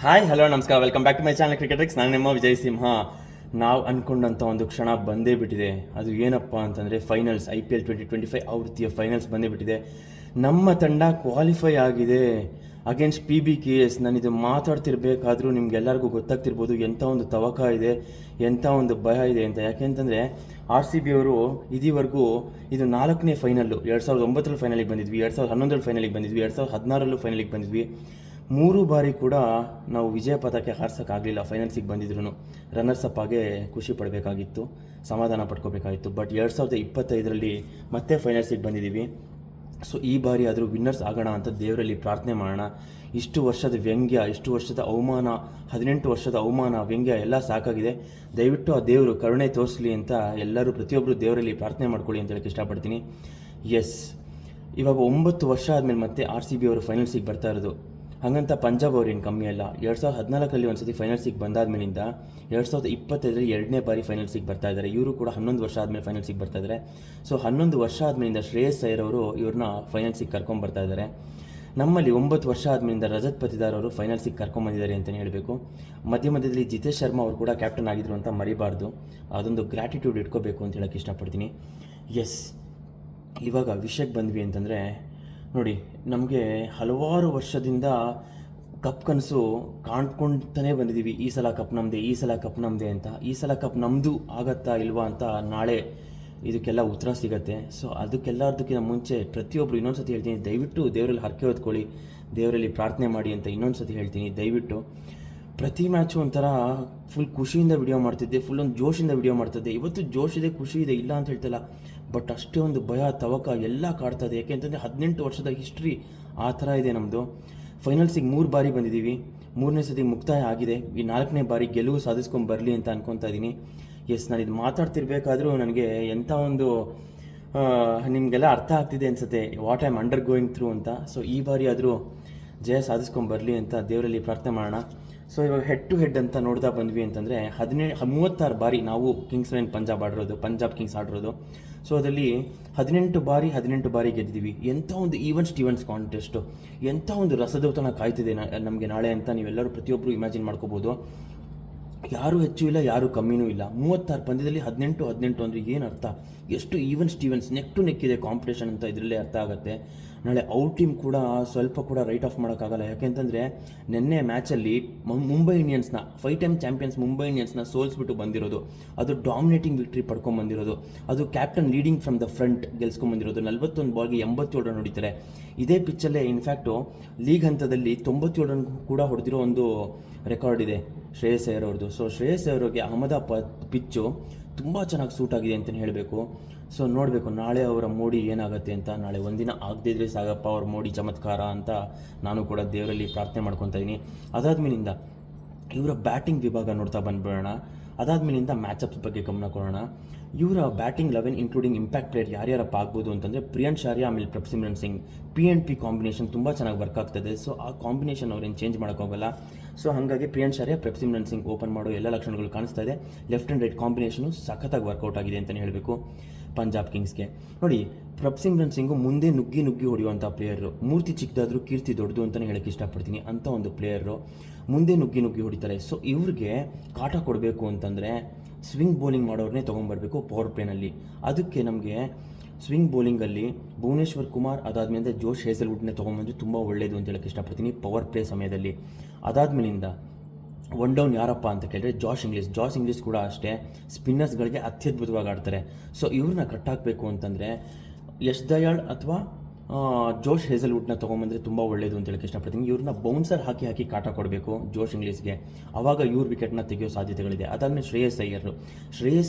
Hi hello ನಮಸ್ಕಾರ, welcome back to my channel Cricketics. ನಾನು ನಿಮ್ಮ ವಿಜಯ್ ಸಿಂಹ. ನಾವು ಅಂದ್ಕೊಂಡಂಥ ಒಂದು ಕ್ಷಣ ಬಂದೇ ಬಿಟ್ಟಿದೆ. ಅದು ಏನಪ್ಪ ಅಂತಂದರೆ ಫೈನಲ್ಸ್, IPL 2025 ಆವೃತ್ತಿಯ ಫೈನಲ್ಸ್ ಬಂದೇ ಬಿಟ್ಟಿದೆ. ನಮ್ಮ ತಂಡ ಕ್ವಾಲಿಫೈ ಆಗಿದೆ ಅಗೇನ್ಸ್ಟ್ PBKS. ನಾನಿದು ಮಾತಾಡ್ತಿರ್ಬೇಕಾದ್ರೂ ನಿಮ್ಗೆಲ್ಲರಿಗೂ ಗೊತ್ತಾಗ್ತಿರ್ಬೋದು ಎಂಥ ಒಂದು ತವಕ ಇದೆ, ಎಂಥ ಒಂದು ಭಯ ಇದೆ ಅಂತ. ಯಾಕೆಂತಂದರೆ RCB ಅವರು ಇದೀವರೆಗೂ ಇದು 4ನೇ ಫೈನಲ್ಲು. 2009 ಫೈನಲಿಗೆ ಬಂದಿದ್ವಿ, 2011 ಫೈನಲಿಗೆ ಬಂದಿದ್ವಿ, 2016 ಫೈನಲಿಗೆ ಬಂದಿದ್ವಿ. 3 ಬಾರಿ ಕೂಡ ನಾವು ವಿಜಯ ಪಥಕ್ಕೆ ಹಾರಿಸೋಕ್ಕಾಗಲಿಲ್ಲ. ಫೈನಲ್ಸಿಗೆ ಬಂದಿದ್ರು ರನ್ನರ್ಸ್ ಅಪ್ ಆಗೇ ಖುಷಿ ಪಡಬೇಕಾಗಿತ್ತು, ಸಮಾಧಾನ ಪಡ್ಕೋಬೇಕಾಗಿತ್ತು. ಬಟ್ 2025ರಲ್ಲಿ ಮತ್ತೆ ಫೈನಲ್ಸಿಗೆ ಬಂದಿದ್ದೀವಿ. ಸೊ ಈ ಬಾರಿ ಆದರೂ ವಿನ್ನರ್ಸ್ ಆಗೋಣ ಅಂತ ದೇವರಲ್ಲಿ ಪ್ರಾರ್ಥನೆ ಮಾಡೋಣ. ಇಷ್ಟು ವರ್ಷದ ವ್ಯಂಗ್ಯ, ಇಷ್ಟು ವರ್ಷದ ಅವಮಾನ, 18 ವರ್ಷದ ಅವಮಾನ, ವ್ಯಂಗ್ಯ ಎಲ್ಲ ಸಾಕಾಗಿದೆ. ದಯವಿಟ್ಟು ಆ ದೇವರು ಕರುಣೆ ತೋರಿಸಲಿ ಅಂತ ಎಲ್ಲರೂ ಪ್ರತಿಯೊಬ್ಬರು ದೇವರಲ್ಲಿ ಪ್ರಾರ್ಥನೆ ಮಾಡ್ಕೊಳ್ಳಿ ಅಂತ ಹೇಳಕ್ಕೆ ಇಷ್ಟಪಡ್ತೀನಿ. ಎಸ್, ಇವಾಗ 9 ವರ್ಷ ಆದಮೇಲೆ ಮತ್ತೆ RCB ಅವರು ಫೈನಲ್ಸಿಗೆ ಬರ್ತಾ ಇರೋದು. ಹಾಗಂತ ಪಂಜಾಬ್ ಅವ್ರೇನು ಕಮ್ಮಿ ಅಲ್ಲ. 2014ರಲ್ಲಿ ಒಂದು ಸತಿ ಫೈನಲ್ಸಿಗೆ ಬಂದಾದ್ಮೇಲಿಂದ 2025ರಲ್ಲಿ 2ನೇ ಬಾರಿ ಫೈನಲ್ಸಿಗೆ ಬರ್ತಾ ಇದ್ದಾರೆ. ಇವರು ಕೂಡ 11 ವರ್ಷ ಆದಮೇಲೆ ಫೈನಲ್ಸಿಗೆ ಬರ್ತಾ ಇದ್ದಾರೆ. ಸೊ 11 ವರ್ಷ ಆದಮೇಲಿಂದ ಶ್ರೇಯಸ್ ಅಯ್ಯರ್ ಅವರು ಇವ್ರನ್ನ ಫೈನಲ್ಸಿಗೆ ಕರ್ಕೊಂಡ್ಬರ್ತಾ ಇದ್ದಾರೆ. ನಮ್ಮಲ್ಲಿ 9 ವರ್ಷ ಆದಮೇಲಿಂದ ರಜತ್ ಪತಿದಾರ್ ಅವರು ಫೈನಲ್ಸಿಗೆ ಕರ್ಕೊಂಬಂದಿದ್ದಾರೆ ಅಂತಲೇ ಹೇಳಬೇಕು. ಮಧ್ಯದಲ್ಲಿ ಜಿತೇಶ್ ಶರ್ಮಾ ಅವರು ಕೂಡ ಕ್ಯಾಪ್ಟನ್ ಆಗಿದ್ರು ಅಂತ ಮರಿಬಾರ್ದು. ಅದೊಂದು ಗ್ರ್ಯಾಟಿಟ್ಯೂಡ್ ಇಟ್ಕೋಬೇಕು ಅಂತ ಹೇಳೋಕ್ಕೆ ಇಷ್ಟಪಡ್ತೀನಿ. ಎಸ್, ಇವಾಗ ವಿಷಯಕ್ಕೆ ಬಂದ್ವಿ ಅಂತಂದರೆ ನೋಡಿ, ನಮಗೆ ಹಲವಾರು ವರ್ಷದಿಂದ ಕಪ್ ಕನಸು ಕಾಣ್ಕೊಳ್ತಾನೆ ಬಂದಿದ್ದೀವಿ. ಈ ಸಲ ಕಪ್ ನಮ್ಮದೇ, ಈ ಸಲ ಕಪ್ ನಮ್ಮದೇ ಅಂತ. ಈ ಸಲ ಕಪ್ ನಮ್ಮದು ಆಗತ್ತಾ ಇಲ್ವಾ ಅಂತ ನಾಳೆ ಇದಕ್ಕೆಲ್ಲ ಉತ್ತರ ಸಿಗುತ್ತೆ. ಸೊ ಅದಕ್ಕೆಲ್ಲದಕ್ಕಿಂತ ಮುಂಚೆ ಪ್ರತಿಯೊಬ್ಬರು ಇನ್ನೊಂದು ಸತಿ ಹೇಳ್ತೀನಿ, ದಯವಿಟ್ಟು ದೇವರಲ್ಲಿ ಹರಕೆ ಹೊತ್ಕೊಳ್ಳಿ, ದೇವರಲ್ಲಿ ಪ್ರಾರ್ಥನೆ ಮಾಡಿ ಅಂತ ಇನ್ನೊಂದು ಸತಿ ಹೇಳ್ತೀನಿ. ದಯವಿಟ್ಟು ಪ್ರತಿ ಮ್ಯಾಚು ಒಂಥರ ಫುಲ್ ಖುಷಿಯಿಂದ ವಿಡಿಯೋ ಮಾಡ್ತಿದ್ದೆ, ಫುಲ್ ಒಂದು ಜೋಶಿಂದ ವಿಡಿಯೋ ಮಾಡ್ತಿದ್ದೆ. ಇವತ್ತು ಜೋಶ್ ಇದೆ, ಖುಷಿ ಇದೆ, ಇಲ್ಲ ಅಂತ ಹೇಳ್ತಿಲ್ಲ. ಬಟ್ ಅಷ್ಟೇ ಒಂದು ಭಯ, ತವಕ ಎಲ್ಲ ಕಾಡ್ತದೆ. ಯಾಕೆಂತಂದರೆ 18 ವರ್ಷದ ಹಿಸ್ಟ್ರಿ ಆ ಥರ ಇದೆ ನಮ್ಮದು. ಫೈನಲ್ಸಿಗೆ 3 ಬಾರಿ ಬಂದಿದ್ದೀವಿ, 3ನೇ ಸತಿ ಮುಕ್ತಾಯ ಆಗಿದೆ. ಈ 4ನೇ ಬಾರಿ ಗೆಲುವು ಸಾಧಿಸ್ಕೊಂಡು ಬರಲಿ ಅಂತ ಅನ್ಕೊತಾ ಇದ್ದೀನಿ. ಎಸ್, ನಾನು ಇದು ಮಾತಾಡ್ತಿರ್ಬೇಕಾದ್ರೂ ನನಗೆ ಎಂಥ ಒಂದು ನಿಮಗೆಲ್ಲ ಅರ್ಥ ಆಗ್ತಿದೆ ಅನಿಸುತ್ತೆ what I am under going through ಅಂತ. ಸೊ ಈ ಬಾರಿ ಆದರೂ ಜಯ ಸಾಧಿಸ್ಕೊಂಡು ಬರಲಿ ಅಂತ ದೇವರಲ್ಲಿ ಪ್ರಾರ್ಥನೆ ಮಾಡೋಣ. ಸೊ ಇವಾಗ ಹೆಡ್ ಟು ಹೆಡ್ ಅಂತ ನೋಡ್ತಾ ಬಂದ್ವಿ ಅಂತಂದರೆ 36 ಬಾರಿ ನಾವು ಕಿಂಗ್ಸ್ 11 ಪಂಜಾಬ್ ಆಡಿರೋದು, ಪಂಜಾಬ್ ಕಿಂಗ್ಸ್ ಆಡಿರೋದು. ಸೊ ಅದರಲ್ಲಿ 18 ಬಾರಿ ಗೆದ್ದಿದ್ದೀವಿ. ಎಂಥ ಒಂದು ಸ್ಟೀವನ್ಸ್ ಕಾಂಟೆಸ್ಟು, ಎಂಥ ಒಂದು ರಸದೌತಣ ಕಾಯ್ತಿದೆ ನಮಗೆ ನಾಳೆ ಅಂತ ನೀವೆಲ್ಲರೂ ಪ್ರತಿಯೊಬ್ಬರು ಇಮ್ಯಾಜಿನ್ ಮಾಡ್ಕೋಬೋದು. ಯಾರೂ ಹೆಚ್ಚು ಇಲ್ಲ, ಯಾರೂ ಕಮ್ಮಿನೂ ಇಲ್ಲ. 36 ಪಂದ್ಯದಲ್ಲಿ 18 ಅಂದರೆ ಏನು ಅರ್ಥ? ಎಷ್ಟು ಸ್ಟೀವನ್ಸ್ ನೆಕ್ ಟು ನೆಕ್ ಇದೆ ಕಾಂಪಿಟೇಷನ್ ಅಂತ ಇದರಲ್ಲೇ ಅರ್ಥ ಆಗುತ್ತೆ. ನಾಳೆ ಔಟ್ ಟೀಮ್ ಕೂಡ ಸ್ವಲ್ಪ ಕೂಡ ರೈಟ್ ಆಫ್ ಮಾಡೋಕ್ಕಾಗಲ್ಲ. ಯಾಕೆಂತಂದರೆ ನಿನ್ನೆ ಮ್ಯಾಚಲ್ಲಿ ಮುಂಬೈ ಇಂಡಿಯನ್ಸ್ನ 5 ಟೈಮ್ ಚಾಂಪಿಯನ್ಸ್ ಮುಂಬೈ ಇಂಡಿಯನ್ಸ್ನ ಸೋಲ್ಸ್ಬಿಟ್ಟು ಬಂದಿರೋದು. ಅದು ಡಾಮಿನೇಟಿಂಗ್ ವಿಕ್ಟ್ರಿ ಪಡ್ಕೊಂಬಂದಿರೋದು. ಅದು captain leading from the front ಗೆಲ್ಸ್ಕೊಂಬಂದಿರೋದು. 41 ಬಾಲ್ಗೆ 87 ರನ್ ಹೊಡಿತಾರೆ. ಇದೇ ಪಿಚ್ಚಲ್ಲೇ ಇನ್ಫ್ಯಾಕ್ಟು ಲೀಗ್ ಹಂತದಲ್ಲಿ 97 ರನ್ ಕೂಡ ಹೊಡೆದಿರೋ ಒಂದು ರೆಕಾರ್ಡ್ ಇದೆ ಶ್ರೇಯಸ್ ಅಯ್ಯರ್ ಅವ್ರದ್ದು. ಸೊ ಶ್ರೇಯಸ್ ಅಯ್ಯರ್ ಅವ್ರಿಗೆ ಅಹಮದಾಬಾದ್ ಪಿಚ್ಚು ತುಂಬ ಚೆನ್ನಾಗಿ ಸೂಟ್ ಆಗಿದೆ ಅಂತಲೇ ಹೇಳಬೇಕು. ಸೊ ನೋಡಬೇಕು ನಾಳೆ ಅವರ ಮೋಡಿ ಏನಾಗುತ್ತೆ ಅಂತ. ನಾಳೆ ಒಂದಿನ ಆಗದಿದ್ರೆ ಸಾಗಪ್ಪ ಅವ್ರ ಮೋಡಿ ಚಮತ್ಕಾರ ಅಂತ ನಾನು ಕೂಡ ದೇವರಲ್ಲಿ ಪ್ರಾರ್ಥನೆ ಮಾಡ್ಕೊತಾ ಇದ್ದೀನಿ. ಅದಾದ್ಮೇಲಿಂದ ಇವರ ಬ್ಯಾಟಿಂಗ್ ವಿಭಾಗ ನೋಡ್ತಾ ಬಂದ್ಬಿಡೋಣ. ಅದಾದ್ಮೇಲಿಂದ ಮ್ಯಾಚಪ್ಸ್ ಬಗ್ಗೆ ಗಮನ ಕೊಡೋಣ. ಇವರ ಬ್ಯಾಟಿಂಗ್ 11 ಇನ್ಕ್ಲೂಡಿಂಗ್ ಇಂಪ್ಯಾಕ್ಟ್ ಪ್ಲೇಯರ್ ಯಾರ್ಯಾರಪ್ಪ ಆಗ್ಬೋದು ಅಂತಂದರೆ ಪ್ರಿಯಾಂಶ್ ಆರ್ಯ, ಆಮೇಲೆ ಪ್ರಭ್ಸಿಮ್ರನ್ ಸಿಂಗ್, PNP ಕಾಂಬಿನೇಷನ್ ತುಂಬ ಚೆನ್ನಾಗಿ ವರ್ಕ್ ಆಗ್ತದೆ. ಸೊ ಆ ಕಾಂಬಿನೇಷನ್ ಅವ್ರೇನು ಚೇಂಜ್ ಮಾಡೋಕ್ಕಾಗಲ್ಲ. ಸೊ ಹಾಗಾಗಿ ಪ್ರಿಯಾಂಶ್ ಆರ್ಯ, ಪ್ರಭ್ಸಿಮ್ರನ್ ಸಿಂಗ್ ಓಪನ್ ಮಾಡೋ ಎಲ್ಲ ಲಕ್ಷಣಗಳು ಕಾಣಿಸ್ತಾ ಇದೆ. ಲೆಫ್ಟ್ ಆ್ಯಂಡ್ ರೈಟ್ ಕಾಂಬಿನೇಷನು ಸಖತ್ತಾಗಿ ವರ್ಕೌಟ್ ಆಗಿದೆ ಅಂತಲೇ ಹೇಳಬೇಕು ಪಂಜಾಬ್ ಕಿಂಗ್ಸ್ಗೆ. ನೋಡಿ, ಪ್ರಭ್ಸಿಮ್ರನ್ ಸಿಂಗು ಮುಂದೆ ನುಗ್ಗಿ ಹೊಡೆಯುವಂಥ ಪ್ಲೇಯರು. ಮೂರ್ತಿ ಚಿಕ್ಕದಾದರೂ ಕೀರ್ತಿ ದೊಡ್ಡದು ಅಂತಲೇ ಹೇಳೋಕ್ಕೆ ಇಷ್ಟಪಡ್ತೀನಿ. ಅಂಥ ಒಂದು ಪ್ಲೇಯರು ಮುಂದೆ ನುಗ್ಗಿ ಹೊಡಿತಾರೆ. ಸೊ ಇವ್ರಿಗೆ ಕಾಟ ಕೊಡಬೇಕು ಅಂತಂದರೆ ಸ್ವಿಂಗ್ ಬೌಲಿಂಗ್ ಮಾಡೋರನ್ನೇ ತೊಗೊಂಬರ್ಬೇಕು ಪವರ್ ಪ್ಲೇನಲ್ಲಿ. ಅದಕ್ಕೆ ನಮಗೆ ಸ್ವಿಂಗ್ ಬೌಲಿಂಗಲ್ಲಿ ಭುವನೇಶ್ವರ್ ಕುಮಾರ್, ಅದಾದಮೇಲೆ ಜೋಶ್ ಹೇಸಲ್ವುಡ್ನೇ ತೊಗೊಂಬಂದರೆ ತುಂಬ ಒಳ್ಳೆಯದು ಅಂತ ಹೇಳೋಕ್ಕೆ ಇಷ್ಟಪಡ್ತೀನಿ ಪವರ್ ಪ್ಲೇ ಸಮಯದಲ್ಲಿ. ಅದಾದಮೇಲಿಂದ ಒನ್ ಡೌನ್ ಯಾರಪ್ಪ ಅಂತ ಕೇಳಿದ್ರೆ ಜಾಶ್ ಇಂಗ್ಲಿಷ್ ಕೂಡ ಅಷ್ಟೇ ಸ್ಪಿನ್ನರ್ಸ್ಗಳಿಗೆ ಅತ್ಯದ್ಭುತವಾಗಿ ಆಡ್ತಾರೆ. ಸೊ ಇವ್ರನ್ನ ಕಟ್ಟಾಕಬೇಕು ಅಂತಂದರೆ ಯಶ್ ದಯಾಳ್ ಅಥವಾ ಜೋಶ್ ಹೇಸಲ್ವುಡ್ನ ತೊಗೊಂಬಂದರೆ ತುಂಬ ಒಳ್ಳೆಯದು ಅಂತ ಹೇಳಕ್ಕೆ ಇಷ್ಟಪಡ್ತೀನಿ. ಇವ್ರನ್ನ ಬೌನ್ಸರ್ ಹಾಕಿ ಕಾಟ ಕೊಡಬೇಕು ಜೋಶ್ ಇಂಗ್ಲಿಷ್ಗೆ. ಆವಾಗ ಇವ್ರ ವಿಕೆಟ್ನ ತೆಗೆಯೋ ಸಾಧ್ಯತೆಗಳಿದೆ. ಅದಾದಮೇಲೆ ಶ್ರೇಯಸ್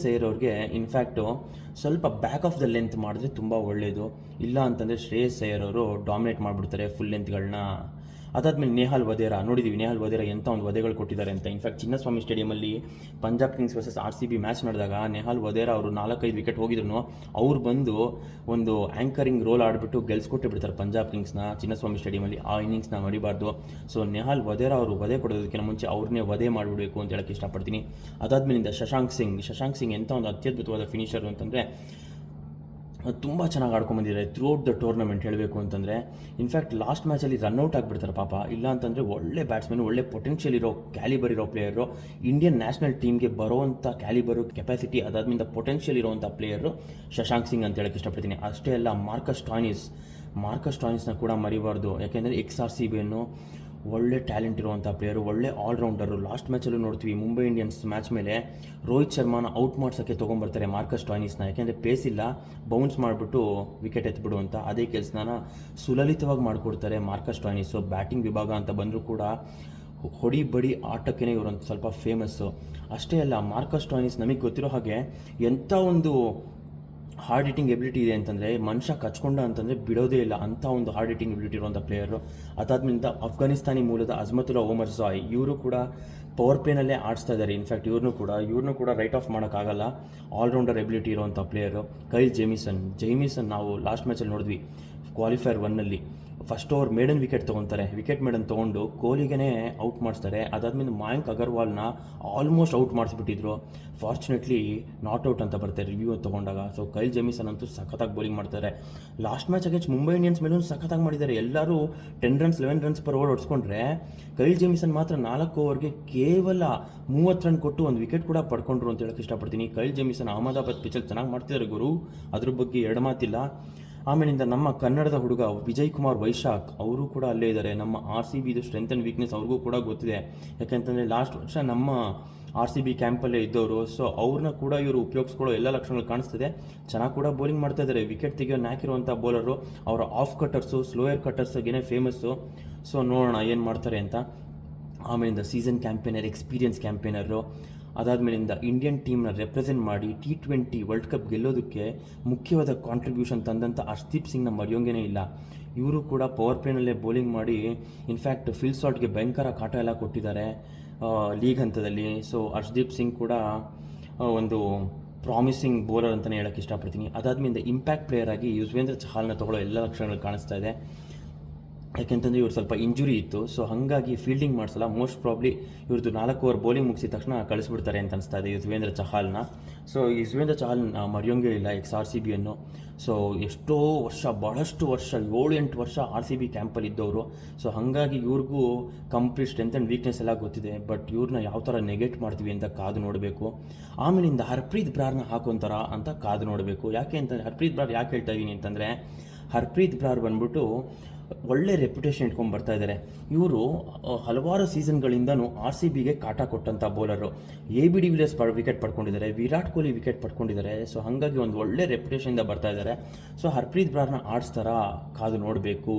ಅಯ್ಯರ್ ಅವ್ರಿಗೆ ಇನ್ಫ್ಯಾಕ್ಟು ಸ್ವಲ್ಪ ಬ್ಯಾಕ್ ಆಫ್ ದ ಲೆಂತ್ ಮಾಡಿದ್ರೆ ತುಂಬ ಒಳ್ಳೆಯದು. ಇಲ್ಲ ಅಂತಂದರೆ ಶ್ರೇಯಸ್ ಅಯ್ಯರ್ ಅವರು ಡಾಮಿನೇಟ್ ಮಾಡಿಬಿಡ್ತಾರೆ ಫುಲ್ ಲೆಂತ್ಗಳನ್ನ. ಅದಾದಮೇಲೆ ನೇಹಾಲ್ ವಧೇರಾ ನೋಡಿದ್ದೀವಿ, ನೇಹಾಲ್ ವಧೇರಾ ಎಂಥ ಒಂದು ವಧೆಗಳು ಕೊಟ್ಟಿದ್ದಾರೆ ಅಂತ. ಇನ್ಫ್ಯಾಕ್ಟ್ ಚಿನ್ನಸ್ವಾಮಿ ಸ್ಟೇಡಿಯಮಲ್ಲಿ Punjab Kings versus RCB match ನಡೆದಾಗ ನೇಹಾಲ್ ವಧೇರಾ ಅವರು 4-5 ವಿಕೆಟ್ ಹೋಗಿದ್ರು ಅವ್ರು ಬಂದು ಒಂದು ಆ್ಯಂಕರಿಂಗ್ ರೋಲ್ ಆಡಿಬಿಟ್ಟು ಗೆಲ್ಸ್ಕೊಟ್ಟೆ ಬಿಡ್ತಾರೆ ಪಂಜಾಬ್ ಕಿಂಗ್ಸ್ನ ಚಿನ್ನಸ್ವಾಮಿ ಸ್ಟೇಡಿಯಮಲ್ಲಿ. ಆ ಇನ್ನಿಂಗ್ಸ್ನ ಮರಿಬಾರ್ದು. ಸೊ ನೇಹಾಲ್ ವಧೇರಾ ಅವರು ವಧೆ ಕೊಡೋದಕ್ಕಿಂತ ಮುಂಚೆ ಅವ್ರನ್ನೇ ವಧೆ ಮಾಡಿಬಿಡಬೇಕು ಅಂತ ಹೇಳೋಕ್ಕೆ ಇಷ್ಟಪಡ್ತೀನಿ. ಅದಾದಮೇಲಿಂದ ಶಶಾಂಕ್ ಸಿಂಗ್ ಎಂಥ ಒಂದು ಅತ್ಯದ್ಭುತವಾದ ಫಿನಿಷರು ಅಂತಂದರೆ ತುಂಬ ಚೆನ್ನಾಗಿ ಆಡ್ಕೊಂಬಂದಿದ್ದಾರೆ ಥ್ರೂಔಟ್ ದ ಟೂರ್ನಮೆಂಟ್ ಹೇಳಬೇಕು ಅಂತಂದರೆ. ಇನ್ಫ್ಯಾಕ್ಟ್ ಲಾಸ್ಟ್ ಮ್ಯಾಚಲ್ಲಿ ರನ್ಔಟ್ ಆಗಿಬಿಡ್ತಾರೆ ಪಾಪ, ಇಲ್ಲ ಅಂತಂದರೆ ಒಳ್ಳೆ ಬ್ಯಾಟ್ಸ್ಮನ್, ಒಳ್ಳೆ ಪೊಟೆನ್ಷಿಯಲ್ ಇರೋ ಕ್ಯಾಲಿಬರ್ ಇರೋ ಪ್ಲೇಯರು, ಇಂಡಿಯನ್ ನ್ಯಾಷನಲ್ ಟೀಮ್ಗೆ ಬರೋವಂಥ ಕ್ಯಾಲಿಬರು, ಕೆಪಾಸಿಟಿ, ಅದಾದ್ರಿಂದ ಪೊಟೆನ್ಷಿಯಲ್ ಇರೋವಂಥ ಪ್ಲೇಯರು ಶಶಾಂಕ್ ಸಿಂಗ್ ಅಂತ ಹೇಳಕ್ಕೆ ಇಷ್ಟಪಡ್ತೀನಿ. ಅಷ್ಟೇ ಅಲ್ಲ, ಮಾರ್ಕಸ್ ಟಾಯ್ನಿಸ್ನ ಕೂಡ ಮರಿಬಾರ್ದು, ಯಾಕೆಂದರೆ XRCB ಅನ್ನು ಒಳ್ಳೆ ಟ್ಯಾಲೆಂಟ್ ಇರುವಂಥ ಪ್ಲೇಯರು, ಒಳ್ಳೆ ಆಲ್ರೌಂಡರು. ಲಾಸ್ಟ್ ಮ್ಯಾಚಲ್ಲೂ ನೋಡ್ತೀವಿ, ಮುಂಬೈ ಇಂಡಿಯನ್ಸ್ ಮ್ಯಾಚ್ ಮೇಲೆ ರೋಹಿತ್ ಶರ್ಮಾನ ಔಟ್ ಮಾಡ್ಸೋಕ್ಕೆ ತೊಗೊಂಬರ್ತಾರೆ ಮಾರ್ಕಸ್ ಟಾಯ್ನಿಸ್ನ, ಯಾಕೆಂದರೆ ಪೇಸ್ ಇಲ್ಲ, ಬೌನ್ಸ್ ಮಾಡಿಬಿಟ್ಟು ವಿಕೆಟ್ ಎತ್ಬಿಡು ಅಂತ. ಅದೇ ಕೆಲಸನ ಸುಲಲಿತವಾಗಿ ಮಾಡಿಕೊಡ್ತಾರೆ ಮಾರ್ಕಸ್ ಟಾಯ್ನಿಸು. ಬ್ಯಾಟಿಂಗ್ ವಿಭಾಗ ಅಂತ ಬಂದರೂ ಕೂಡ ಹೊಡಿ ಬಡಿ ಆಟಕ್ಕೇ ಇವರಂತ ಸ್ವಲ್ಪ ಫೇಮಸ್ಸು. ಅಷ್ಟೇ ಅಲ್ಲ, ಮಾರ್ಕಸ್ ಟಾಯ್ನಿಸ್ ನಮಗೆ ಗೊತ್ತಿರೋ ಹಾಗೆ ಎಂಥ ಒಂದು ಹಾರ್ಡ್ ಹಿಟ್ಟಿಂಗ್ ಎಬಿಲಿಟಿ ಇದೆ ಅಂತಂದರೆ, ಮನುಷ್ಯ ಕಚ್ಕೊಂಡ ಅಂತಂದರೆ ಬಿಡೋದೇ ಇಲ್ಲ, ಅಂಥ ಒಂದು ಹಾರ್ಡ್ ಹಿಟ್ಟಿಂಗ್ ಎಬಿಲಿಟಿ ಇರುವಂಥ ಪ್ಲೇಯರು. ಅದಾದ್ಮೇಲೆ ಅಫ್ಘಾನಿಸ್ತಾನಿ ಮೂಲದ ಅಜ್ಮತುಲ್ಲಾ ಓಮರ್ ಜಾಯ್, ಇವರು ಕೂಡ ಪವರ್ ಪ್ಲೇನಲ್ಲೇ ಆಡಿಸ್ತಾ ಇದ್ದಾರೆ. ಇನ್ಫ್ಯಾಕ್ಟ್ ಇವ್ರನ್ನೂ ಕೂಡ ರೈಟ್ ಆಫ್ ಮಾಡೋಕ್ಕಾಗಲ್ಲ, ಆಲ್ರೌಂಡರ್ ಎಬಿಲಿಟಿ ಇರುವಂಥ ಪ್ಲೇಯರು. ಕೈಲ್ ಜೇಮಿಸನ್ ನಾವು ಲಾಸ್ಟ್ ಮ್ಯಾಚಲ್ಲಿ ನೋಡಿದ್ವಿ, ಕ್ವಾಲಿಫೈಯರ್ 1ನಲ್ಲಿ ಫಸ್ಟ್ ಓವರ್ ಮೇಡನ್ ವಿಕೆಟ್ ತೊಗೊತಾರೆ, ವಿಕೆಟ್ ಮೇಡನ್ ತೊಗೊಂಡು ಕೊಹ್ಲಿಗೆ ಔಟ್ ಮಾಡಿಸ್ತಾರೆ. ಅದಾದಮೇಲೆ ಮಯಾಂಕ್ ಅಗರ್ವಾಲ್ನ ಆಲ್ಮೋಸ್ಟ್ ಔಟ್ ಮಾಡಿಸ್ಬಿಟ್ಟಿದ್ರು, ಫಾರ್ಚುನೇಟ್ಲಿ ನಾಟ್ ಔಟ್ ಅಂತ ಬರ್ತಾರೆ ರಿವ್ಯೂ ತೊಗೊಂಡಾಗ. ಸೊ ಕೈಲ್ ಜೇಮಿಸನ್ ಅಂತೂ ಸಖತ್ತಾಗಿ ಬೌಲಿಂಗ್ ಮಾಡ್ತಾರೆ. Last match against Mumbai Indians ಮೇಲೂ ಸಖತ್ತಾಗಿ ಮಾಡಿದ್ದಾರೆ. ಎಲ್ಲರೂ 10 ರನ್ಸ್ 11 ರನ್ಸ್ ಪರ್ ಓವರ್ ಹೊಡ್ಸ್ಕೊಂಡ್ರೆ, ಕೈಲ್ ಜೇಮಿಸನ್ ಮಾತ್ರ 4 ಓವರ್ಗೆ ಕೇವಲ 30 ರನ್ ಕೊಟ್ಟು ಒಂದು ವಿಕೆಟ್ ಕೂಡ ಪಡ್ಕೊಂಡ್ರು ಅಂತ ಹೇಳಕ್ಕೆ ಇಷ್ಟಪಡ್ತೀನಿ. ಕೈಲ್ ಜೇಮಿಸನ್ ಅಹಮದಾಬಾದ್ ಪಿಚಲ್ಲಿ ಚೆನ್ನಾಗಿ ಮಾಡ್ತಿದ್ದಾರೆ ಗುರು, ಅದ್ರ ಬಗ್ಗೆ ಎರಡು ಮಾತಿಲ್ಲ. ಆಮೇಲಿಂದ ನಮ್ಮ ಕನ್ನಡದ ಹುಡುಗ ವಿಜಯ್ ಕುಮಾರ್ ವೈಶಾಖ್, ಅವರು ಕೂಡ ಅಲ್ಲೇ ಇದ್ದಾರೆ. ನಮ್ಮ RCBದು ಸ್ಟ್ರೆಂತ್ ಆ್ಯಂಡ್ ವೀಕ್ನೆಸ್ ಅವ್ರಿಗೂ ಕೂಡ ಗೊತ್ತಿದೆ, ಯಾಕೆಂತಂದರೆ ಲಾಸ್ಟ್ ವರ್ಷ ನಮ್ಮ RCB ಕ್ಯಾಂಪಲ್ಲೇ ಇದ್ದವರು. ಸೊ ಅವ್ರನ್ನ ಕೂಡ ಇವರು ಉಪಯೋಗಿಸ್ಕೊಳ್ಳೋ ಎಲ್ಲ ಲಕ್ಷಣಗಳು ಕಾಣಿಸ್ತಿದೆ. ಚೆನ್ನಾಗಿ ಕೂಡ ಬೌಲಿಂಗ್ ಮಾಡ್ತಾ ಇದ್ದಾರೆ, ವಿಕೆಟ್ ತೆಗೆಯೋ ನ್ಯಾಕಿರುವಂಥ ಬೌಲರು. ಅವರ ಆಫ್ ಕಟ್ಟರ್ಸು, ಸ್ಲೋಯರ್ ಕಟ್ಟರ್ಸ್ಗೇನೆ ಫೇಮಸ್ಸು. ಸೊ ನೋಡೋಣ ಏನು ಮಾಡ್ತಾರೆ ಅಂತ. ಆಮೇಲಿಂದ ಸೀಸನ್ ಕ್ಯಾಂಪೇನರ್, ಎಕ್ಸ್ಪೀರಿಯನ್ಸ್ ಕ್ಯಾಂಪೇನರು. ಅದಾದಮೇಲಿಂದ ಇಂಡಿಯನ್ ಟೀಮ್ನ ರೆಪ್ರೆಸೆಂಟ್ ಮಾಡಿ T20 ವರ್ಲ್ಡ್ ಕಪ್ ಗೆಲ್ಲೋದಕ್ಕೆ ಮುಖ್ಯವಾದ ಕಾಂಟ್ರಿಬ್ಯೂಷನ್ ತಂದಂಥ ಹರ್ಷದೀಪ್ ಸಿಂಗ್ನ ಮರೆಯೋಂಗೇ ಇಲ್ಲ. ಇವರು ಕೂಡ ಪವರ್ ಪ್ಲೇನಲ್ಲೇ ಬೌಲಿಂಗ್ ಮಾಡಿ ಇನ್ಫ್ಯಾಕ್ಟ್ ಫಿಲ್ ಸಾಲ್ಟ್ಗೆ ಭಯಂಕರ ಕಾಟ ಎಲ್ಲ ಕೊಟ್ಟಿದ್ದಾರೆ ಲೀಗ್ ಹಂತದಲ್ಲಿ. ಸೊ ಹರ್ಷದೀಪ್ ಸಿಂಗ್ ಕೂಡ ಒಂದು ಪ್ರಾಮಿಸಿಂಗ್ ಬೌಲರ್ ಅಂತಲೇ ಹೇಳೋಕ್ಕೆ ಇಷ್ಟಪಡ್ತೀನಿ. ಅದಾದಮೇಲೆ ಇಂಪ್ಯಾಕ್ಟ್ ಪ್ಲೇಯರ್ ಆಗಿ ಯುಜ್ವೇಂದ್ರ ಚಹಲ್ನ ತೊಗೊಳ್ಳೋ ಎಲ್ಲ ಲಕ್ಷಣಗಳು ಕಾಣಿಸ್ತಾ ಇದೆ. ಯಾಕೆಂತಂದರೆ ಇವ್ರು ಸ್ವಲ್ಪ ಇಂಜುರಿ ಇತ್ತು, ಸೊ ಹಾಗಾಗಿ ಫೀಲ್ಡಿಂಗ್ ಮಾಡಿಸಲ್ಲ. ಮೋಸ್ಟ್ ಪ್ರಾಬ್ಲಿ ಇವ್ರದ್ದು 4 ಓವರ್ ಬೌಲಿಂಗ್ ಮುಗಿಸಿದ ತಕ್ಷಣ ಕಳಿಸ್ಬಿಡ್ತಾರೆ ಅಂತ ಅನಿಸ್ತಾ ಇದೆ ಯುಜ್ವೇಂದ್ರ ಚಹಲ್ನ. ಸೊ ಯುಜ್ವೇಂದ್ರ ಚಹಲ್ ಮರೆಯೋಂಗೇ ಇಲ್ಲ XRCBಯನ್ನು. ಸೊ ಎಷ್ಟೋ ವರ್ಷ, ಬಹಳಷ್ಟು ವರ್ಷ, 7-8 ವರ್ಷ RCB ಕ್ಯಾಂಪಲ್ಲಿ ಇದ್ದವರು. ಸೊ ಹಾಗಾಗಿ ಇವ್ರಿಗೂ ಕಂಪ್ಲೀಟ್ ಸ್ಟ್ರೆಂತ್ ಆ್ಯಂಡ್ ವೀಕ್ನೆಸ್ ಎಲ್ಲ ಗೊತ್ತಿದೆ. ಬಟ್ ಇವ್ರನ್ನ ಯಾವ ಥರ ನೆಗೆಟ್ ಮಾಡ್ತೀವಿ ಅಂತ ಕಾದು ನೋಡಬೇಕು. ಆಮೇಲಿಂದ ಹರ್ಪ್ರೀತ್ ಬ್ರಾರ್ನ ಹಾಕೊಂತಾರ ಅಂತ ಕಾದು ನೋಡಬೇಕು. ಯಾಕೆ ಅಂತಂದರೆ ಹರ್ಪ್ರೀತ್ ಬ್ರಾರ್ ಯಾಕೆ ಹೇಳ್ತಾ ಇದ್ದೀನಿ ಅಂತಂದರೆ, ಹರ್ಪ್ರೀತ್ ಬ್ರಾರ್ ಬಂದ್ಬಿಟ್ಟು ಒಳ್ಳೆ ರೆಪ್ಯುಟೇಷನ್ ಇಟ್ಕೊಂಡು ಬರ್ತಾ ಇದ್ದಾರೆ. ಇವರು ಹಲವಾರು ಸೀಸನ್ಗಳಿಂದನೂ RCBಗೆ ಕಾಟ ಕೊಟ್ಟಂಥ bowler. AB de Villiers wicket ಪಡ್ಕೊಂಡಿದ್ದಾರೆ, ವಿರಾಟ್ ಕೊಹ್ಲಿ ವಿಕೆಟ್ ಪಡ್ಕೊಂಡಿದ್ದಾರೆ. ಸೊ ಹಾಗಾಗಿ ಒಂದು ಒಳ್ಳೆ ರೆಪ್ಯುಟೇಷನಿಂದ ಬರ್ತಾ ಇದ್ದಾರೆ. ಸೊ ಹರ್ಪ್ರೀತ್ ಬ್ರಾರ್ನ ಆಡಿಸ್ತಾರ, ಕಾದು ನೋಡಬೇಕು.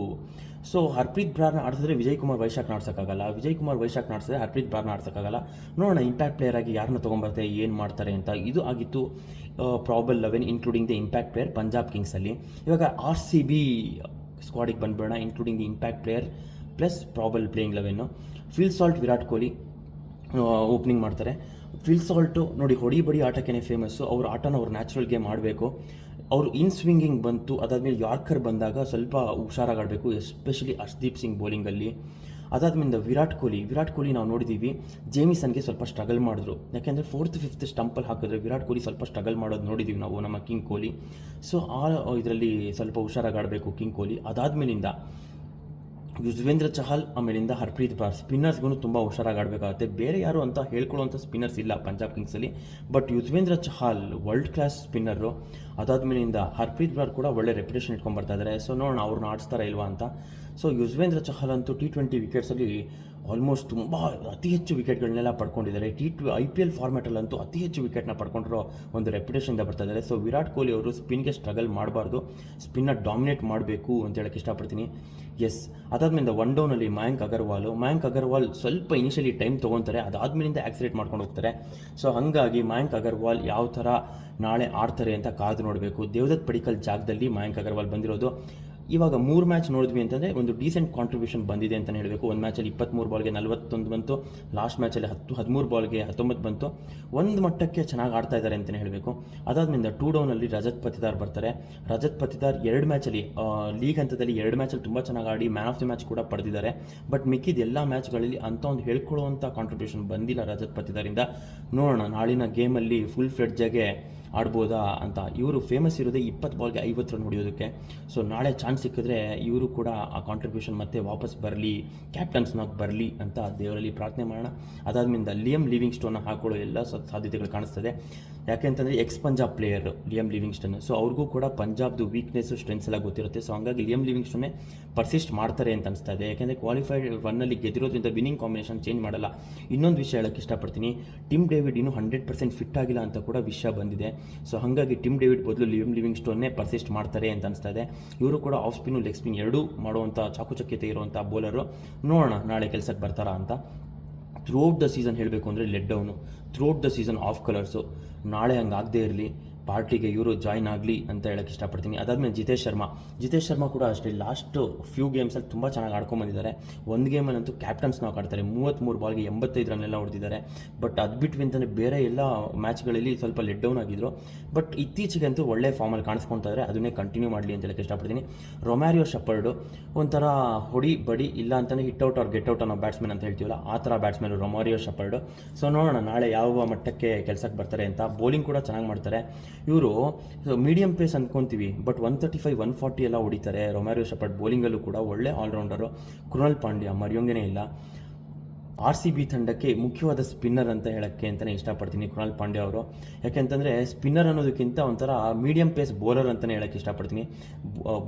ಸೊ ಹರ್ಪ್ರೀತ್ ಬ್ರಾರ್ನ ಆಡಿಸಿದ್ರೆ ವಿಜಯ್ ಕುಮಾರ್ ವೈಶಾಖ್ ಆಡ್ಸೋಕ್ಕಾಗಲ್ಲ, ವಿಜಯ್ ಕುಮಾರ್ ವೈಶಾಖ್ ಆಡಿಸಿದ್ರೆ ಹರ್ಪ್ರೀತ್ ಬ್ರಾರ್ನ ಆಡ್ಸೋಕ್ಕಾಗಲ್ಲ. ನೋಡೋಣ ಇಂಪ್ಯಾಕ್ಟ್ ಪ್ಲೇಯರ್ ಆಗಿ ಯಾರನ್ನ ತೊಗೊಂಬರ್ತಾರೆ, ಏನು ಮಾಡ್ತಾರೆ ಅಂತ. ಇದು ಆಗಿತ್ತು probable 11 including the impact player Punjab ಕಿಂಗ್ಸಲ್ಲಿ. ಇವಾಗ RCB ಸ್ಕ್ವಾಡಿಗೆ ಬಂದ್ಬೇಡ, including the impact player plus probable playing 11. Phil Salt, Virat Kohli opening ಮಾಡ್ತಾರೆ. ಫಿಲ್ ಸಾಲ್ಟು ನೋಡಿ, ಹೊಡಿ ಬಡಿ ಆಟಕ್ಕೇ ಫೇಮಸ್ಸು. ಅವ್ರ ಆಟನ ಅವ್ರು ನ್ಯಾಚುರಲ್ ಗೇಮ್ ಆಡಬೇಕು. ಅವರು ಇನ್ ಸ್ವಿಂಗಿಂಗ್ ಬಂತು, ಅದಾದಮೇಲೆ ಯಾರ್ಕರ್ ಬಂದಾಗ ಸ್ವಲ್ಪ ಹುಷಾರಾಗಿ ಆಡಬೇಕು, ಎಸ್ಪೆಷಲಿ ಹರ್ಷದೀಪ್ ಸಿಂಗ್ ಬೌಲಿಂಗಲ್ಲಿ. ಅದಾದಮೇಲೆ ವಿರಾಟ್ ಕೊಹ್ಲಿ ನಾವು ನೋಡಿದ್ದೀವಿ, ಜೇಮಿಸನ್ಗೆ ಸ್ವಲ್ಪ ಸ್ಟ್ರಗಲ್ ಮಾಡಿದ್ರು. ಯಾಕೆಂದರೆ 4th 5th ಸ್ಟಂಪಲ್ಲಿ ಹಾಕಿದ್ರೆ ವಿರಾಟ್ ಕೊಹ್ಲಿ ಸ್ವಲ್ಪ ಸ್ಟ್ರಗಲ್ ಮಾಡೋದು ನೋಡಿದ್ದೀವಿ ನಾವು, ನಮ್ಮ ಕಿಂಗ್ ಕೊಹ್ಲಿ. ಸೊ ಇದರಲ್ಲಿ ಸ್ವಲ್ಪ ಹುಷಾರಾಗಿ ಆಡಬೇಕು ಕಿಂಗ್ ಕೊಹ್ಲಿ. ಅದಾದಮೇಲಿಂದ ಯುಜ್ವೇಂದ್ರ ಚಹಲ್, ಆಮೇಲಿಂದ ಹರ್ಪ್ರೀತ್ ಬ್ರಾರ್, ಸ್ಪಿನ್ನರ್ಸ್ಗೂ ತುಂಬ ಹುಷಾರಾಗಿ ಆಡಬೇಕಾಗುತ್ತೆ. ಬೇರೆ ಯಾರು ಅಂತ ಹೇಳ್ಕೊಳ್ಳುವಂಥ ಸ್ಪಿನ್ನರ್ಸ್ ಇಲ್ಲ ಪಂಜಾಬ್ ಕಿಂಗ್ಸಲ್ಲಿ. But Yuzvendra Chahal world class spinner. ಅದಾದಮೇಲಿಂದ ಹರ್ಪ್ರೀತ್ ಬ್ರಾರ್ ಕೂಡ ಒಳ್ಳೆ ರೆಪ್ಯುಟೇಷನ್ ಇಟ್ಕೊಂಡು ಬರ್ತಾ ಇದ್ದಾರೆ. ಸೊ ನೋಡೋಣ ಅವ್ರನ್ನ ಆಡಿಸ್ತಾರಾ ಇಲ್ವಾ ಅಂತ. ಸೊ ಯುಜ್ವೇಂದ್ರ ಚಹಲ್ ಅಂತೂ T20 ವಿಕೆಟ್ಸಲ್ಲಿ ಆಲ್ಮೋಸ್ಟ್ ತುಂಬ ಅತಿ ಹೆಚ್ಚು ವಿಕೆಟ್ಗಳನ್ನೆಲ್ಲ ಪಡ್ಕೊಂಡಿದ್ದಾರೆ. IPL ಫಾರ್ಮ್ಯಾಟಲ್ಲಂತೂ ಅತಿ ಹೆಚ್ಚು ವಿಕೆಟ್ನ ಪಡ್ಕೊಂಡಿರೋ ಒಂದು ರೆಪ್ಯುಟೇಷನ್ದ ಬರ್ತಾ ಇದ್ದಾರೆ. ಸೊ ವಿರಾಟ್ ಕೊಹ್ಲಿ ಅವರು ಸ್ಪಿನ್ಗೆ ಸ್ಟ್ರಗಲ್ ಮಾಡಬಾರ್ದು, ಸ್ಪಿನ್ನ ಡಾಮಿನೇಟ್ ಮಾಡಬೇಕು ಅಂತ ಹೇಳಕ್ಕೆ ಇಷ್ಟಪಡ್ತೀನಿ. ಎಸ್, ಅದಾದಮೇಲೆ 1 ಡೌನಲ್ಲಿ ಮಯಾಂಕ್ ಅಗರ್ವಾಲ್ ಸ್ವಲ್ಪ ಇನಿಷಿಯಲಿ ಟೈಮ್ ತೊಗೊತಾರೆ, ಅದಾದಮೇಲಿಂದ ಆಕ್ಸಿಲೇಟ್ ಮಾಡ್ಕೊಂಡು ಹೋಗ್ತಾರೆ. ಸೊ ಹಾಗಾಗಿ ಮಯಾಂಕ್ ಅಗರ್ವಾಲ್ ಯಾವ ಥರ ನಾಳೆ ಆಡ್ತಾರೆ ಅಂತ ಕಾದು ನೋಡಬೇಕು. ದೇವದತ್ ಪಡಿಕ್ಕಲ್ ಜಾಗದಲ್ಲಿ ಮಯಾಂಕ್ ಅಗರ್ವಾಲ್ ಬಂದಿರೋದು. ಇವಾಗ 3 ಮ್ಯಾಚ್ ನೋಡಿದ್ವಿ ಅಂತಂದರೆ ಒಂದು ಡೀಸೆಂಟ್ ಕಾಂಟ್ರಿಬ್ಯೂಷನ್ ಬಂದಿದೆ ಅಂತಲೇ ಹೇಳಬೇಕು. ಒಂದು ಮ್ಯಾಚಲ್ಲಿ 23 ಬಾಲ್ಗೆ 41 ಬಂತು, ಲಾಸ್ಟ್ ಮ್ಯಾಚಲ್ಲಿ 13 ಬಾಲ್ಗೆ 19 ಬಂತು. ಒಂದು ಮಟ್ಟಕ್ಕೆ ಚೆನ್ನಾಗಿ ಆಡ್ತಾ ಇದ್ದಾರೆ ಅಂತಲೇ ಹೇಳಬೇಕು. ಅದಾದಮೇಲೆ 2 ಡೌನಲ್ಲಿ ರಜತ್ ಪತಿದಾರ್ ಬರ್ತಾರೆ. ರಜತ್ ಪತಿದಾರ್ 2 ಮ್ಯಾಚಲ್ಲಿ ಲೀಗ್ ಹಂತದಲ್ಲಿ 2 ಮ್ಯಾಚಲ್ಲಿ ತುಂಬ ಚೆನ್ನಾಗಿ ಆಡಿ ಮ್ಯಾನ್ ಆಫ್ ದಿ ಮ್ಯಾಚ್ ಕೂಡ ಪಡೆದಿದ್ದಾರೆ. ಬಟ್ ಮಿಕ್ಕಿದ ಎಲ್ಲ ಮ್ಯಾಚ್ಗಳಲ್ಲಿ ಅಂಥ ಒಂದು ಹೇಳ್ಕೊಳ್ಳುವಂಥ ಕಾಂಟ್ರಿಬ್ಯೂಷನ್ ಬಂದಿಲ್ಲ ರಜತ್ ಪತಿದಾರಿಂದ. ನೋಡೋಣ ನಾಳಿನ ಗೇಮಲ್ಲಿ ಫುಲ್ ಫ್ಲೆಡ್ಜಾಗೆ ಆಡ್ಬೋದಾ ಅಂತ. ಇವರು ಫೇಮಸ್ ಇರೋದೇ 20 ಬಾಲ್ಗೆ 50 ರನ್ ಹೊಡೆಯೋದಕ್ಕೆ. ಸೊ ನಾಳೆ ಚಾನ್ಸ್ ಸಿಕ್ಕಿದ್ರೆ ಇವರು ಕೂಡ ಆ ಕಾಂಟ್ರಿಬ್ಯೂಷನ್ ಮತ್ತೆ ವಾಪಸ್ ಬರಲಿ, ಕ್ಯಾಪ್ಟನ್ಸ್ನಾಗಿ ಬರಲಿ ಅಂತ ದೇವರಲ್ಲಿ ಪ್ರಾರ್ಥನೆ ಮಾಡೋಣ. ಅದಾದ್ಮೇಲೆ ಲಿಯಮ್ ಲಿವಿಂಗ್ಸ್ಟೋನ್ನ ಹಾಕೊಳ್ಳೋ ಎಲ್ಲ ಸಾಧ್ಯತೆಗಳು ಕಾಣಿಸ್ತದೆ. ಯಾಕೆಂತಂದರೆ X Punjab player Liam Livingston. So ಅವ್ರಿಗೂ ಕೂಡ ಪಂಜಾಬ್ದು ವೀಕ್ನೆಸ್ಸು ಸ್ಟ್ರೆಂತ್ಸ್ ಎಲ್ಲ ಗೊತ್ತಿರುತ್ತೆ. ಸೊ ಹಂಗಾಗಿ ಲಿಯಮ್ ಲಿವಿಂಗ್ಸ್ಟನ್ನೇ ಪರ್ಸಿಸ್ಟ್ ಮಾಡ್ತಾರೆ ಅಂತ ಅನಿಸ್ತಾ ಇದೆ. ಯಾಕೆಂದರೆ ಕ್ವಾಲಿಫೈಡ್ 1ನಲ್ಲಿ ಗೆದ್ದಿರೋದ್ರಿಂದ ವಿನ್ನಿಂಗ್ ಕಾಂಬಿನೇಷನ್ ಚೇಂಜ್ ಮಾಡಲ್ಲ. ಇನ್ನೊಂದು ವಿಷಯ ಹೇಳೋಕ್ಕೆ ಇಷ್ಟಪಡ್ತೀನಿ, ಟಿಮ್ ಡೇವಿಡ್ ಇನ್ನೂ 100% ಫಿಟ್ ಆಗಿಲ್ಲ ಅಂತ ಕೂಡ ವಿಷಯ ಬಂದಿದೆ. ಸೊ ಹಾಗಾಗಿ ಟಿಮ್ ಡೇವಿಡ್ ಬದಲು ಲಿಯಮ್ ಲಿವಿಂಗ್ಸ್ಟೋನ್ನೇ ಪರ್ಸಿಸ್ಟ್ ಮಾಡ್ತಾರೆ ಅಂತ ಅನಿಸ್ತಾ ಇದೆ. ಇವರು ಕೂಡ ಆಫ್ ಸ್ಪಿನ್ನು ಲೆಗ್ ಸ್ಪಿನ್ ಎರಡೂ ಮಾಡುವಂಥ ಚಾಕುಚಕ್ಯತೆ ಇರುವಂಥ ಬೌಲರು. ನೋಡೋಣ ನಾಳೆ ಕೆಲಸಕ್ಕೆ ಬರ್ತಾರಾ ಅಂತ. ಥ್ರೂಔಟ್ ದ ಸೀಸನ್ ಹೇಳಬೇಕು ಅಂದರೆ let down, throughout the season of colours. ನಾಳೆ ಹಂಗೆ ಆಗದೇ ಇರಲಿ, ಪಾರ್ಟಿಗೆ ಇವರು ಜಾಯ್ನ್ ಆಗಲಿ ಅಂತ ಹೇಳೋಕ್ಕೆ ಇಷ್ಟಪಡ್ತೀನಿ. ಅದಾದಮೇಲೆ ಜಿತೇಶ್ ಶರ್ಮಾ ಕೂಡ ಅಷ್ಟೇ ಲಾಸ್ಟ್ ಫ್ಯೂ ಗೇಮ್ಸಲ್ಲಿ ತುಂಬ ಚೆನ್ನಾಗಿ ಆಡ್ಕೊಂಬಂದಿದ್ದಾರೆ. ಒಂದು ಗೇಮಲ್ಲಂತೂ ಕ್ಯಾಪ್ಟನ್ಸ್ನ ಆಡ್ತಾರೆ, 33 ಬಾಲ್ಗೆ 85 ರನ್ನೆಲ್ಲ ಹೊಡೆದಿದ್ದಾರೆ. ಬಟ್ ಅದು ಬಿಟ್ಟು ಅಂತಂದರೆ ಬೇರೆ ಎಲ್ಲ ಮ್ಯಾಚ್ಗಳಲ್ಲಿ ಸ್ವಲ್ಪ ಲೆಟ್ ಡೌನ್ ಆಗಿದ್ರು. ಬಟ್ ಇತ್ತೀಚೆಗಂತೂ ಒಳ್ಳೆ ಫಾರ್ಮಲ್ಲಿ ಕಾಣಿಸ್ಕೊತಾ ಇದ್ದಾರೆ, ಅದನ್ನೇ ಕಂಟಿನ್ಯೂ ಮಾಡಲಿ ಅಂತ ಹೇಳೋಕ್ಕೆ ಇಷ್ಟಪಡ್ತೀನಿ. ರೊಮ್ಯಾರಿಯೋ ಶೆಪರ್ಡು ಒಂಥರ ಹೊಡಿ ಬಡಿ ಇಲ್ಲ ಅಂತಲೇ hit out or get out ಅನ್ನೋ ಬ್ಯಾಟ್ಸ್ಮನ್ ಅಂತ ಹೇಳ್ತೀವಲ್ಲ, ಆ ಥರ ಬ್ಯಾಟ್ಸ್ಮನ್ ರೊಮ್ಯಾರಿಯೋ ಶೆಪರ್ಡು. ಸೊ ನೋಡೋಣ ನಾಳೆ ಯಾವ ಮಟ್ಟಕ್ಕೆ ಕೆಲಸಕ್ಕೆ ಬರ್ತಾರೆ ಅಂತ. ಬೌಲಿಂಗ್ ಕೂಡ ಚೆನ್ನಾಗಿ ಮಾಡ್ತಾರೆ ಇವರು. ಮೀಡಿಯಂ ಪೇಸ್ ಅಂದ್ಕೊತೀವಿ, ಬಟ್ 135 140 ಎಲ್ಲ ಹೊಡಿತಾರೆ ರೊಮ್ಯಾರಿಯೋ ಶೆಪರ್ಡ್. ಬೌಲಿಂಗಲ್ಲೂ ಕೂಡ ಒಳ್ಳೆ ಆಲ್ರೌಂಡರು. ಕೃಣಾಲ್ ಪಾಂಡ್ಯ ಮರೆಯೋಂಗೇ ಇಲ್ಲ. RCB ತಂಡಕ್ಕೆ ಮುಖ್ಯವಾದ ಸ್ಪಿನ್ನರ್ ಅಂತ ಹೇಳೋಕ್ಕೆ ಅಂತಲೇ ಇಷ್ಟಪಡ್ತೀನಿ ಕೃಣಾಲ್ ಪಾಂಡ್ಯ ಅವರು. ಯಾಕೆಂತಂದರೆ ಸ್ಪಿನ್ನರ್ ಅನ್ನೋದಕ್ಕಿಂತ ಒಂಥರ ಮೀಡಿಯಂ ಪೇಸ್ ಬೌಲರ್ ಅಂತಲೇ ಹೇಳೋಕ್ಕೆ ಇಷ್ಟಪಡ್ತೀನಿ.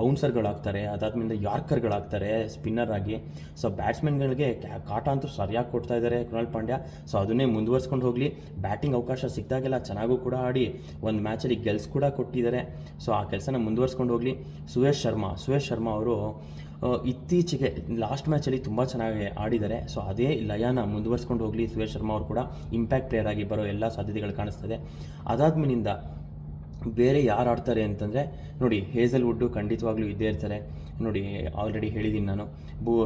ಬೌನ್ಸರ್ಗಳಾಗ್ತಾರೆ, ಅದಾದಮೇಲೆ ಯಾರ್ಕರ್ಗಳಾಗ್ತಾರೆ ಸ್ಪಿನ್ನರ್ ಆಗಿ. ಸೊ ಬ್ಯಾಟ್ಸ್ಮನ್ಗಳಿಗೆ ಕಾಟ ಅಂತೂ ಸರಿಯಾಗಿ ಕೊಡ್ತಾ ಇದ್ದಾರೆ ಕೃಣಾಲ್ ಪಾಂಡ್ಯ. ಸೊ ಅದನ್ನೇ ಮುಂದುವರ್ಸ್ಕೊಂಡು ಹೋಗಲಿ. ಬ್ಯಾಟಿಂಗ್ ಅವಕಾಶ ಸಿಕ್ಕಿದಾಗೆಲ್ಲ ಚೆನ್ನಾಗೂ ಕೂಡ ಆಡಿ ಒಂದು ಮ್ಯಾಚಲ್ಲಿ ಗೆಲ್ಸ್ ಕೂಡ ಕೊಟ್ಟಿದ್ದಾರೆ. ಸೊ ಆ ಕೆಲಸನ ಮುಂದುವರ್ಸ್ಕೊಂಡು ಹೋಗಲಿ. ಸುಯೇಶ್ ಶರ್ಮಾ ಅವರು ಇತ್ತೀಚೆಗೆ ಲಾಸ್ಟ್ ಮ್ಯಾಚಲ್ಲಿ ತುಂಬ ಚೆನ್ನಾಗಿ ಆಡಿದ್ದಾರೆ. ಸೊ ಅದೇ ಲಯನ ಮುಂದುವರ್ಸ್ಕೊಂಡು ಹೋಗಲಿ. ಸುಯೇಶ್ ಶರ್ಮಾ ಅವರು ಕೂಡ ಇಂಪ್ಯಾಕ್ಟ್ ಪ್ಲೇಯರ್ ಆಗಿ ಬರೋ ಎಲ್ಲ ಸಾಧ್ಯತೆಗಳು ಕಾಣಿಸ್ತದೆ. ಅದಾದ್ಮೇಲಿಂದ ಬೇರೆ ಯಾರು ಆಡ್ತಾರೆ ಅಂತಂದರೆ ನೋಡಿ, ಹೇಸಲ್ವುಡ್ಡು ಖಂಡಿತವಾಗ್ಲೂ ಇದ್ದೇ ಇರ್ತಾರೆ. ನೋಡಿ ಆಲ್ರೆಡಿ ಹೇಳಿದ್ದೀನಿ ನಾನು,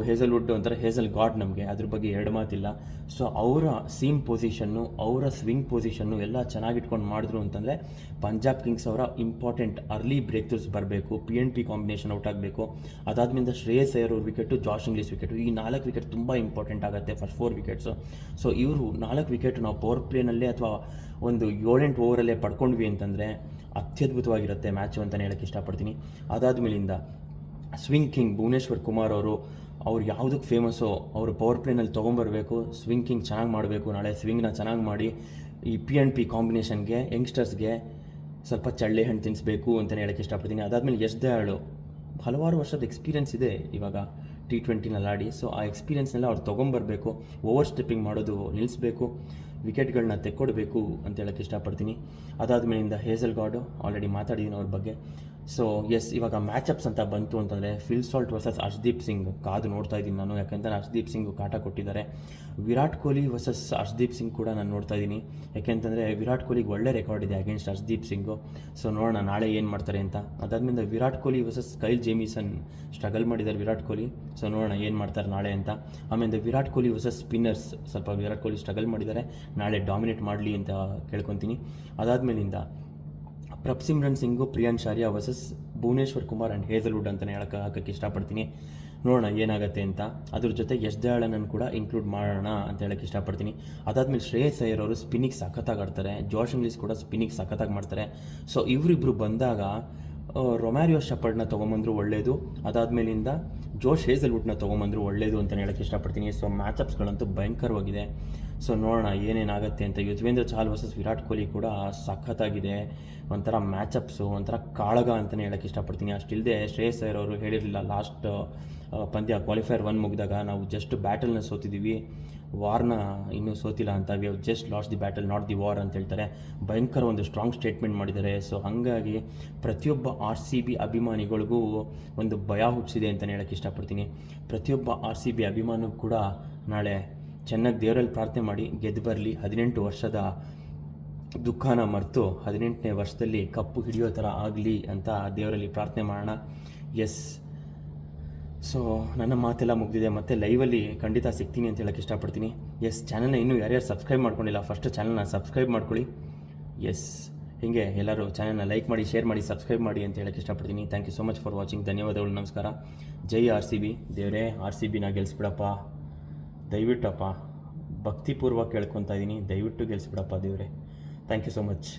ಹೇಸಲ್ವುಡ್ ಒಂಥರ ಹೇಸಲ್ ಗಾಡ್ ನಮಗೆ, ಅದ್ರ ಬಗ್ಗೆ ಎರಡು ಮಾತಿಲ್ಲ. ಸೊ ಅವರ ಸೀಮ್ ಪೊಸಿಷನ್ನು, ಅವರ ಸ್ವಿಂಗ್ ಪೊಸಿಷನ್ನು ಎಲ್ಲ ಚೆನ್ನಾಗಿಟ್ಕೊಂಡು ಮಾಡಿದ್ರು ಅಂತಂದರೆ ಪಂಜಾಬ್ ಕಿಂಗ್ಸ್ ಅವರ ಇಂಪಾರ್ಟೆಂಟ್ ಅರ್ಲಿ ಬ್ರೇಕ್ ಥ್ರೂಸ್ ಬರಬೇಕು, PNP ಕಾಂಬಿನೇಷನ್ ಔಟ್ ಆಗಬೇಕು. ಅದಾದ್ಮೇಲೆ ಶ್ರೇಯಸ್ ಅಯ್ಯರ್ ಅವ್ರ ವಿಕೆಟು, ಜಾಶ್ ಇಂಗ್ಲಿಷ್ ವಿಕೆಟು, ಈ 4 ವಿಕೆಟ್ ತುಂಬ ಇಂಪಾರ್ಟೆಂಟ್ ಆಗುತ್ತೆ, ಫಸ್ಟ್ 4 ವಿಕೆಟ್ಸು. ಸೊ ಇವರು 4 ವಿಕೆಟ್ ನಾವು ಪವರ್ ಪ್ಲೇನಲ್ಲೇ ಅಥವಾ ಒಂದು 7-8 ಓವರಲ್ಲೇ ಪಡ್ಕೊಂಡ್ವಿ ಅಂತಂದರೆ ಅತ್ಯದ್ಭುತವಾಗಿರುತ್ತೆ ಮ್ಯಾಚು ಅಂತಲೇ ಹೇಳೋಕ್ಕೆ ಇಷ್ಟಪಡ್ತೀನಿ. ಅದಾದಮೇಲಿಂದ ಸ್ವಿಂಗ್ ಕಿಂಗ್ ಭುವನೇಶ್ವರ್ ಕುಮಾರ್ ಅವ್ರು ಯಾವುದಕ್ಕೆ ಫೇಮಸ್ಸೋ ಅವರು ಪವರ್ ಪ್ಲೇನಲ್ಲಿ ತೊಗೊಂಬರಬೇಕು. ಸ್ವಿಂಗ್ ಕಿಂಗ್ ಚೆನ್ನಾಗಿ ಮಾಡಬೇಕು. ನಾಳೆ ಸ್ವಿಂಗ್ನ ಚೆನ್ನಾಗಿ ಮಾಡಿ ಈ PNP ಕಾಂಬಿನೇಷನ್ಗೆ ಯಂಗ್ಸ್ಟರ್ಸ್ಗೆ ಸ್ವಲ್ಪ ಚಳ್ಳೆ ಹಣ್ಣು ತಿನ್ನಿಸ್ಬೇಕು ಅಂತಲೇ ಹೇಳೋಕ್ಕೆ ಇಷ್ಟಪಡ್ತೀನಿ. ಅದಾದಮೇಲೆ ಯಶ್ ದಯಾಳು ಹಲವಾರು ವರ್ಷದ ಎಕ್ಸ್ಪೀರಿಯೆನ್ಸ್ ಇದೆ ಇವಾಗ T20ನಲ್ಲಿ ಆಡಿ. ಸೊ ಆ ಎಕ್ಸ್ಪೀರಿಯೆನ್ಸ್ನೆಲ್ಲ ಅವ್ರು ತೊಗೊಂಬರಬೇಕು. ಓವರ್ ಸ್ಟೆಪ್ಪಿಂಗ್ ಮಾಡೋದು ನಿಲ್ಲಿಸಬೇಕು, ವಿಕೆಟ್ಗಳನ್ನ ತೆಕ್ಕೊಡ್ಬೇಕು ಅಂತ ಹೇಳೋಕ್ಕೆ ಇಷ್ಟಪಡ್ತೀನಿ. ಅದಾದಮೇಲಿಂದ ಹೇಸಲ್ ಗಾಡು ಆಲ್ರೆಡಿ ಮಾತಾಡಿದ್ದೀನಿ ಅವ್ರ ಬಗ್ಗೆ. ಸೊ ಎಸ್, ಇವಾಗ ಮ್ಯಾಚಪ್ಸ್ ಅಂತ ಬಂತು ಅಂತಂದರೆ Phil Salt versus Harshdeep Singh ಕಾದು ನೋಡ್ತಾ ಇದ್ದೀನಿ ನಾನು. ಯಾಕೆಂತಂದರೆ ಹರ್ಷದೀಪ್ ಸಿಂಗ್ ಕಾಟ ಕೊಟ್ಟಿದ್ದಾರೆ. ವಿರಾಟ್ ಕೊಹ್ಲಿ ವರ್ಸಸ್ ಹರ್ಷದೀಪ್ ಸಿಂಗ್ ಕೂಡ ನಾನು ನೋಡ್ತಾ ಇದ್ದೀನಿ. ಯಾಕೆಂತಂದರೆ ವಿರಾಟ್ ಕೊಹ್ಲಿಗೆ ಒಳ್ಳೆ ರೆಕಾರ್ಡ್ ಇದೆ ಅಗೇನ್ಸ್ಟ್ ಹರ್ಷದೀಪ್ ಸಿಂಗು. ಸೊ ನೋಡೋಣ ನಾಳೆ ಏನು ಮಾಡ್ತಾರೆ ಅಂತ. ಅದಾದಮೇಲೆ Virat Kohli versus Kyle Jamieson struggle ಮಾಡಿದ್ದಾರೆ ವಿರಾಟ್ ಕೊಹ್ಲಿ. ಸೊ ನೋಡೋಣ ಏನು ಮಾಡ್ತಾರೆ ನಾಳೆ ಅಂತ. ಆಮೇಲೆ ವಿರಾಟ್ ಕೊಹ್ಲಿ ವರ್ಸಸ್ ಸ್ಪಿನ್ನರ್ಸ್, ಸ್ವಲ್ಪ ವಿರಾಟ್ ಕೊಹ್ಲಿ ಸ್ಟ್ರಗಲ್ ಮಾಡಿದ್ದಾರೆ, ನಾಳೆ ಡಾಮಿನೇಟ್ ಮಾಡಲಿ ಅಂತ ಕೇಳ್ಕೊತೀನಿ. ಅದಾದಮೇಲಿಂದ Prabhsimran Singh, Priyansh Arya versus Bhuvneshwar Kumar and Hazlewood ಅಂತಲೇ ಹಾಕೋಕ್ಕೆ ಇಷ್ಟಪಡ್ತೀನಿ. ನೋಡೋಣ ಏನಾಗುತ್ತೆ ಅಂತ. ಅದ್ರ ಜೊತೆ ಯಶ್ ದಯಾಳನನ್ನು ಕೂಡ ಇನ್ಕ್ಲೂಡ್ ಮಾಡೋಣ ಅಂತ ಹೇಳೋಕ್ಕೆ ಇಷ್ಟಪಡ್ತೀನಿ. ಅದಾದಮೇಲೆ ಶ್ರೇಯಸ್ ಅಯ್ಯರ್ ಅವರು ಸ್ಪಿನ್ನಿಗೆ ಸಖತ್ತಾಗಿ ಆಡ್ತಾರೆ, ಜಾಶ್ ಇಂಗ್ಲಿಷ್ ಕೂಡ ಸ್ಪಿನ್ನಿಗೆ ಸಖತ್ತಾಗಿ ಮಾಡ್ತಾರೆ. ಸೊ ಇವರಿಬ್ಬರು ಬಂದಾಗ ರೊಮ್ಯಾರಿಯೋ ಶೆಪರ್ಡ್ನ ತೊಗೊಂಬಂದ್ರು ಒಳ್ಳೆಯದು, ಅದಾದಮೇಲಿಂದ ಜೋಶ್ ಹೇಸಲ್ವುಡ್ನ ತೊಗೊಂಬಂದ್ರು ಒಳ್ಳೆಯದು ಅಂತ ಹೇಳೋಕ್ಕೆ ಇಷ್ಟಪಡ್ತೀನಿ. ಸೊ ಮ್ಯಾಚಪ್ಸ್ಗಳಂತೂ ಭಯಂಕರವಾಗಿದೆ. ಸೊ ನೋಡೋಣ ಏನೇನಾಗುತ್ತೆ ಅಂತ. ಯುಜ್ವೇಂದ್ರ ಚಹಲ್ ವರ್ಸಸ್ ವಿರಾಟ್ ಕೊಹ್ಲಿ ಕೂಡ ಸಖತ್ತಾಗಿದೆ. ಒಂಥರ ಮ್ಯಾಚಪ್ಸು, ಒಂಥರ ಕಾಳಗ ಅಂತಲೇ ಹೇಳೋಕ್ಕೆ ಇಷ್ಟಪಡ್ತೀನಿ. ಅಷ್ಟಿಲ್ಲದೆ ಶ್ರೇಯಸ್ ಅಯ್ಯರ್ ಅವರು ಹೇಳಿರಲಿಲ್ಲ ಲಾಸ್ಟ್ ಪಂದ್ಯ ಕ್ವಾಲಿಫೈಯರ್ 1 ಮುಗಿದಾಗ, ನಾವು ಜಸ್ಟ್ ಬ್ಯಾಟಲ್ನ ಸೋತಿದ್ದೀವಿ, ವಾರ್ನ ಇನ್ನೂ ಸೋತಿಲ್ಲ ಅಂತ. We have just last the battle not the war ಅಂತ ಹೇಳ್ತಾರೆ. ಭಯಂಕರ ಒಂದು ಸ್ಟ್ರಾಂಗ್ ಸ್ಟೇಟ್ಮೆಂಟ್ ಮಾಡಿದ್ದಾರೆ. ಸೊ ಹಾಗಾಗಿ ಪ್ರತಿಯೊಬ್ಬ RCB ಅಭಿಮಾನಿಗಳಿಗೂ ಒಂದು ಭಯ ಹುಟ್ಟಿಸಿದೆ ಅಂತಲೇ ಹೇಳೋಕ್ಕೆ ಇಷ್ಟಪಡ್ತೀನಿ. ಪ್ರತಿಯೊಬ್ಬ RCB ಅಭಿಮಾನಿಗೂ ಕೂಡ ನಾಳೆ ಚೆನ್ನಾಗಿ ದೇವರಲ್ಲಿ ಪ್ರಾರ್ಥನೆ ಮಾಡಿ ಗೆದ್ದು ಬರಲಿ. 18 ವರ್ಷದ ದುಃಖನ ಮರೆತು 18ನೇ ವರ್ಷದಲ್ಲಿ ಕಪ್ಪು ಹಿಡಿಯೋ ಥರ ಆಗಲಿ ಅಂತ ದೇವರಲ್ಲಿ ಪ್ರಾರ್ಥನೆ ಮಾಡೋಣ. ಎಸ್, ಸೊ ನನ್ನ ಮಾತೆಲ್ಲ ಮುಗಿದಿದೆ. ಮತ್ತು ಲೈವಲ್ಲಿ ಖಂಡಿತ ಸಿಗ್ತೀನಿ ಅಂತ ಹೇಳೋಕ್ಕೆ ಇಷ್ಟಪಡ್ತೀನಿ. ಎಸ್, ಚಾನಲ್ನ ಇನ್ನೂ ಯಾರ್ಯಾರು ಸಬ್ಸ್ಕ್ರೈಬ್ ಮಾಡ್ಕೊಂಡಿಲ್ಲ ಫಸ್ಟ್ ಚಾನಲ್ನ ಸಬ್ಸ್ಕ್ರೈಬ್ ಮಾಡ್ಕೊಳ್ಳಿ. ಎಸ್, ಹೀಗೆ ಎಲ್ಲರೂ ಚಾನಲ್ನ ಲೈಕ್ ಮಾಡಿ, ಶೇರ್ ಮಾಡಿ, ಸಬ್ಸ್ಕ್ರೈಬ್ ಮಾಡಿ ಅಂತ ಹೇಳೋಕ್ಕೆ ಇಷ್ಟಪಡ್ತೀನಿ. Thank you so much for watching. ಧನ್ಯವಾದಗಳು, ನಮಸ್ಕಾರ. ಜೈ RCB. ದೇವರೇ RCBನ ಗೆಲ್ಲಿಸ್ಬಿಡಪ್ಪ ದಯವಿಟ್ಟಪ್ಪ. ಭಕ್ತಿಪೂರ್ವಕ ಕೇಳ್ಕೊತಾ ಇದ್ದೀನಿ, ದಯವಿಟ್ಟು ಗೆಲ್ಲಿಸ್ಬಿಡಪ್ಪ ದೇವರೇ. Thank you so much.